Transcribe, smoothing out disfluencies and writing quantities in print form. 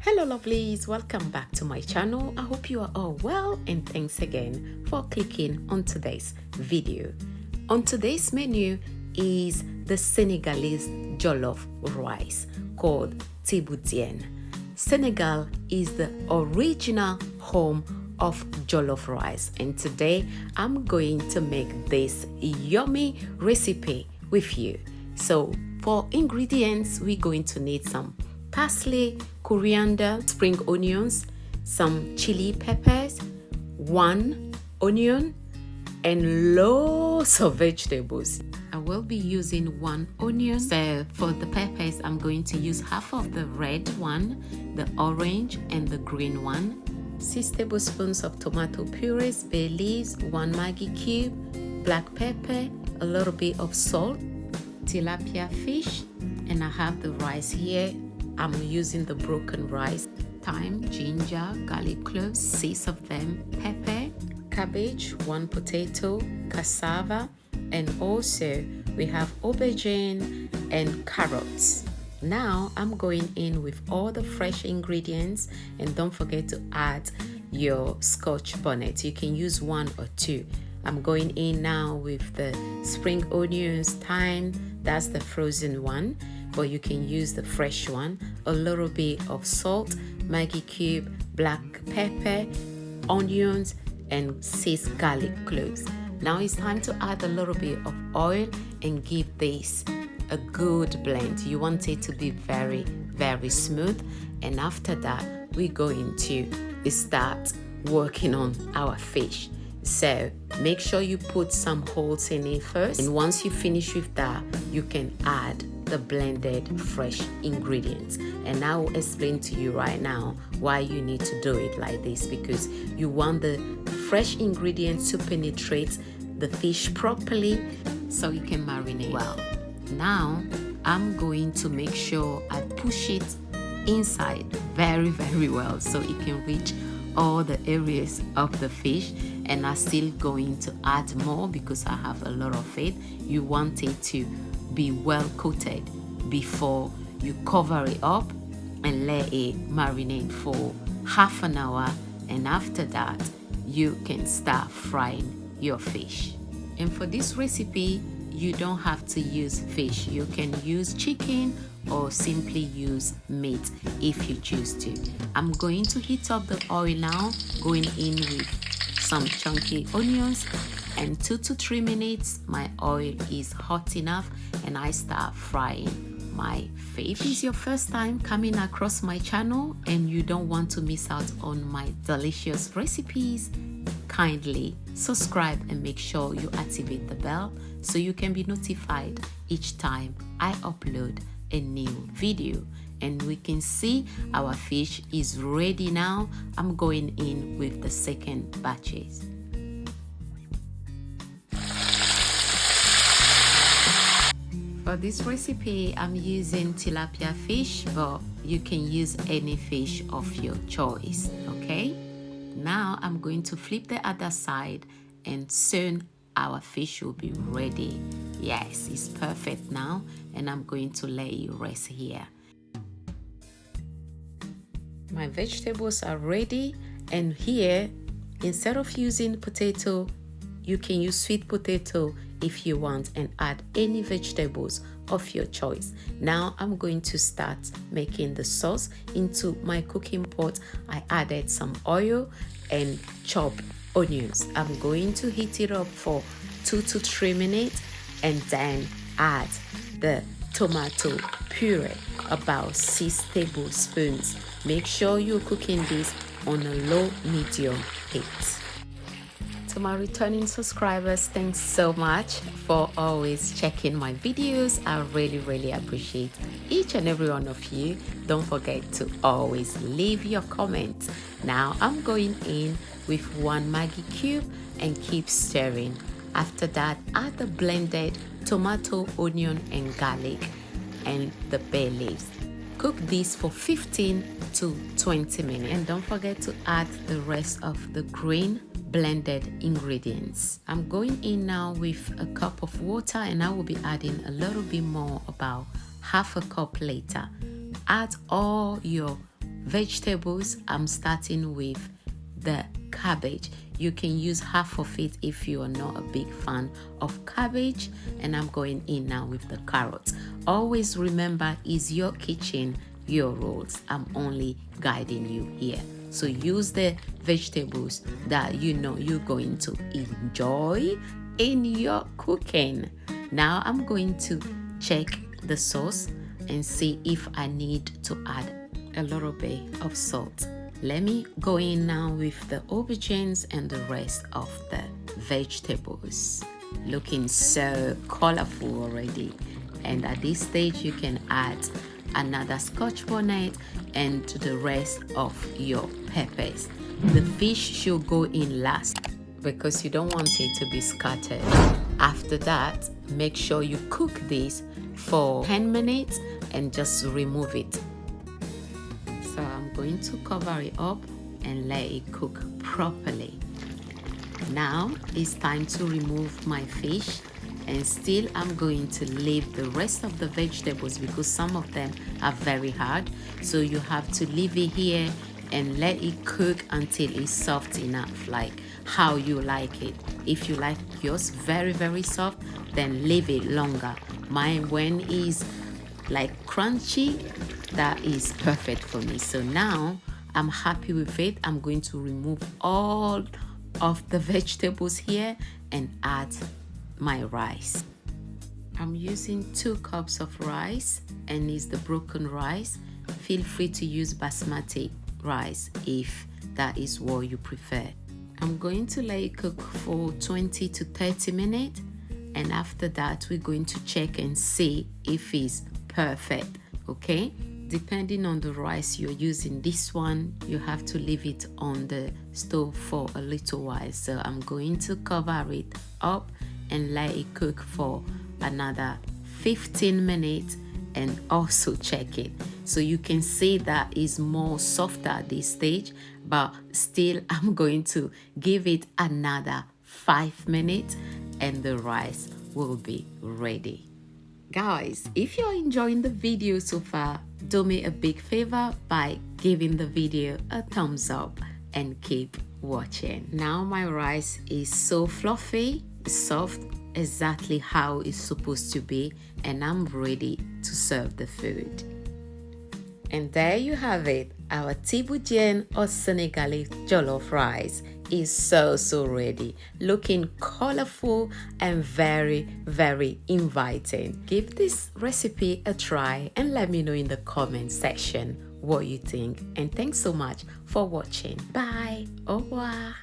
Hello lovelies, welcome back to my channel. I hope you are all well and thanks again for clicking on today's video. On today's menu is the Senegalese Jollof rice called Thieboudienne. Senegal is the original home of jollof rice, and today I'm going to make this yummy recipe with you. So for ingredients, we're going to need some parsley, coriander, spring onions, some chili peppers, 1 onion, and loads of vegetables. I will be using 1 onion. So for the peppers, I'm going to use half of the red one, the orange, and the green one. 6 tablespoons of tomato purees, bay leaves, 1 Maggi cube, black pepper, a little bit of salt, tilapia fish, and I have the rice here. I'm using the broken rice. Thyme, ginger, garlic cloves, 6 of them, pepper, cabbage, 1 potato, cassava, and also we have aubergine and carrots. Now I'm going in with all the fresh ingredients, and don't forget to add your Scotch bonnet. You can use 1 or 2. I'm going in now with the spring onions, thyme, that's the frozen one, but you can use the fresh one, a little bit of salt, Maggi cube, black pepper, onions, and 6 garlic cloves. Now it's time to add a little bit of oil and give this a good blend. You want it to be very, very smooth, and after that we're going to start working on our fish. So make sure you put some holes in it first, and once you finish with that, you can add the blended fresh ingredients. And I will explain to you right now why you need to do it like this, because you want the fresh ingredients to penetrate the fish properly so you can marinate well. Now I'm going to make sure I push it inside very, very well so it can reach all the areas of the fish, and I'm still going to add more because I have a lot of it. You want it to be well coated before you cover it up and let it marinate for half an hour, and after that you can start frying your fish. And for this recipe you don't have to use fish. You can use chicken or simply use meat if you choose to. I'm going to heat up the oil now, going in with some chunky onions, and 2 to 3 minutes my oil is hot enough and I start frying my fish. If it's your first time coming across my channel and you don't want to miss out on my delicious recipes, kindly subscribe and make sure you activate the bell so you can be notified each time I upload a new video. And we can see our fish is ready now. I'm going in with the second batches. For this recipe I'm using tilapia fish, but you can use any fish of your choice. Okay, now I'm going to flip the other side and soon our fish will be ready. Yes, it's perfect now, and I'm going to let it rest here. My vegetables are ready, and here instead of using potato, you can use sweet potato if you want, and add any vegetables of your choice. Now I'm going to start making the sauce. Into my cooking pot I added some oil and chopped onions. I'm going to heat it up for 2 to 3 minutes and then add the tomato puree, about 6 tablespoons. Make sure you're cooking this on a low medium heat. To my returning subscribers, thanks so much for always checking my videos. I really appreciate each and every one of you. Don't forget to always leave your comments. Now I'm going in with 1 Maggi cube and keep stirring. After that, add the blended tomato, onion, and garlic and the bay leaves. Cook this for 15 to 20 minutes, and don't forget to add the rest of the green blended ingredients. I'm going in now with a cup of water, and I will be adding a little bit more, about half a cup later. Add all your vegetables, I'm starting with the cabbage. You can use half of it if you are not a big fan of cabbage. And I'm going in now with the carrots. Always remember, it's your kitchen, your rules. I'm only guiding you here. So use the vegetables that you know you're going to enjoy in your cooking. Now I'm going to check the sauce and see if I need to add a little bit of salt. Let me go in now with the aubergines and the rest of the vegetables. Looking so colorful already. And at this stage you can add another Scotch bonnet and the rest of your peppers. The fish should go in last because you don't want it to be scattered. After that, make sure you cook this for 10 minutes and just remove it. So I'm going to cover it up and let it cook properly. Now it's time to remove my fish, and still I'm going to leave the rest of the vegetables because some of them are very hard. So you have to leave it here and let it cook until it's soft enough, like how you like it. If you like yours very soft, then leave it longer. Mine, when it's like crunchy, that is perfect for me. So now I'm happy with it. I'm going to remove all of the vegetables here and add my rice. I'm using 2 cups of rice, and it's the broken rice. Feel free to use basmati rice if that is what you prefer. I'm going to let it cook for 20 to 30 minutes, and after that we're going to check and see if it's perfect. Okay, depending on the rice you're using, this one you have to leave it on the stove for a little while. So I'm going to cover it up and let it cook for another 15 minutes and also check it. So you can see that it's more softer at this stage, but still I'm going to give it another 5 minutes and the rice will be ready. Guys, if you're enjoying the video so far, do me a big favor by giving the video a thumbs up and keep watching. Now my rice is so fluffy, soft, exactly how it's supposed to be, and I'm ready to serve the food. And there you have it. Our Thieboudienne or Senegalese Jollof rice is so ready, looking colorful and very inviting. Give this recipe a try and let me know in the comment section what you think. And thanks so much for watching. Bye. Au revoir.